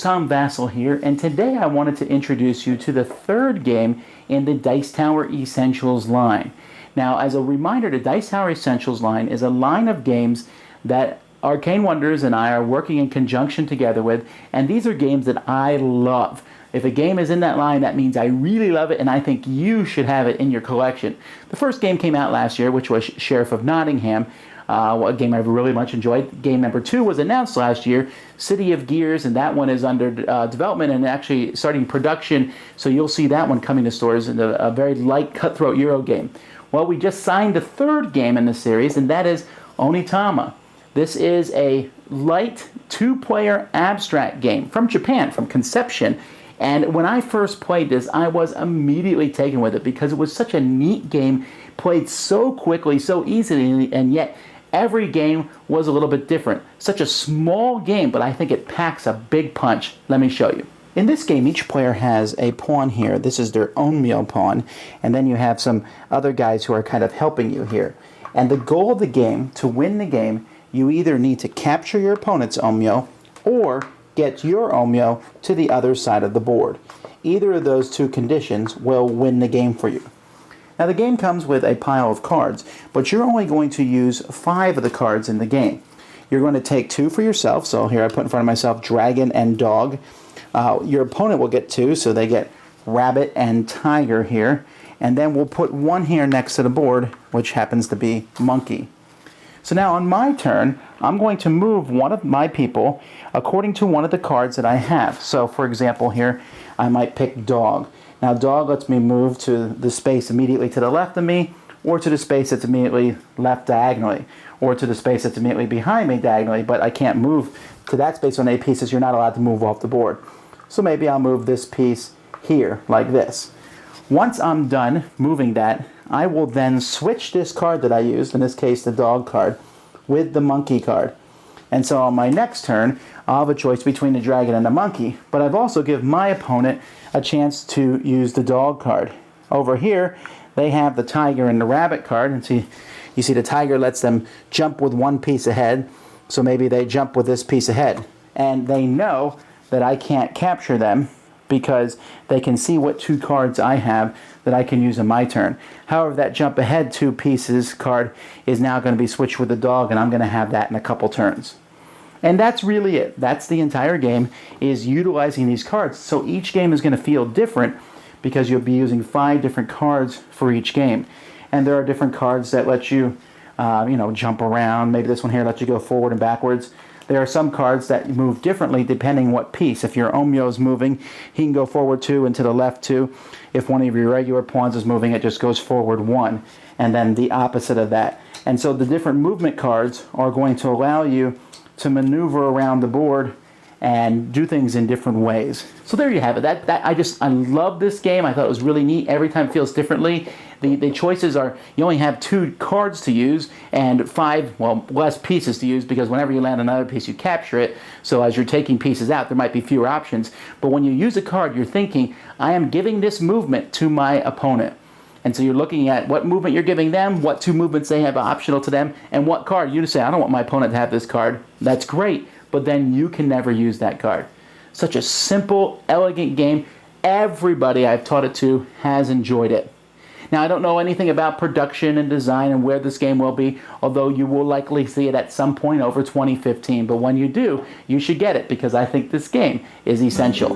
host Tom Vasel here, and today I wanted to introduce you to the third game in the Dice Tower Essentials line. Now, as a reminder, the Dice Tower Essentials line is a line of games that Arcane Wonders and I are working in conjunction together with, and these are games that I love. If a game is in that line, that means I really love it, and I think you should have it in your collection. The first game came out last year, which was Sheriff of Nottingham, a game I've really much enjoyed. Game number 2 was announced last year, City of Gears, and that one is under development and actually starting production, so you'll see that one coming to stores in a very light, cutthroat Euro game. Well, we just signed the third game in the series, and that is Onitama. This is a light two-player abstract game from Japan, from conception. And when I first played this, I was immediately taken with it because it was such a neat game, played so quickly, so easily, and yet every game was a little bit different. Such a small game, but I think it packs a big punch. Let me show you. In this game, each player has a pawn here. This is their own meal pawn. And then you have some other guys who are kind of helping you here. And the goal of the game, to win the game, you either need to capture your opponent's omyo or get your omyo to the other side of the board. Either of those two conditions will win the game for you. Now the game comes with a pile of cards, but you're only going to use 5 of the cards in the game. You're going to take 2 for yourself, so here I put in front of myself dragon and dog. Your opponent will get 2, so they get rabbit and tiger here. And then we'll put 1 here next to the board, which happens to be monkey. So now on my turn, I'm going to move one of my people according to one of the cards that I have. So for example here, I might pick dog. Now dog lets me move to the space immediately to the left of me, or to the space that's immediately left diagonally, or to the space that's immediately behind me diagonally, but I can't move to that space on 8 pieces. You're not allowed to move off the board. So maybe I'll move this piece here, like this. Once I'm done moving that, I will then switch this card that I used, in this case the dog card, with the monkey card. And so on my next turn, I'll have a choice between the dragon and the monkey, but I've also given my opponent a chance to use the dog card. Over here, they have the tiger and the rabbit card, and you see the tiger lets them jump with 1 piece ahead, so maybe they jump with this piece ahead. And they know that I can't capture them because they can see what 2 cards I have that I can use in my turn. However, that jump ahead 2 pieces card is now going to be switched with the dog, and I'm going to have that in a couple turns. And that's really it. That's the entire game, is utilizing these cards. So each game is going to feel different because you'll be using 5 different cards for each game. And there are different cards that let you, jump around. Maybe this one here lets you go forward and backwards. There are some cards that move differently depending what piece. If your omyo is moving, he can go forward 2 and to the left 2. If one of your regular pawns is moving, it just goes forward 1. And then the opposite of that. And so the different movement cards are going to allow you to maneuver around the board and do things in different ways. So there you have it. I love this game. I thought it was really neat. Every time it feels differently. The choices are, you only have 2 cards to use and 5, less pieces to use, because whenever you land another piece, you capture it. So as you're taking pieces out, there might be fewer options. But when you use a card, you're thinking, I am giving this movement to my opponent. And so you're looking at what movement you're giving them, what 2 movements they have optional to them, and what card. You just say, I don't want my opponent to have this card. That's great, but then you can never use that card. Such a simple, elegant game. Everybody I've taught it to has enjoyed it. Now, I don't know anything about production and design and where this game will be, although you will likely see it at some point over 2015. But when you do, you should get it, because I think this game is essential.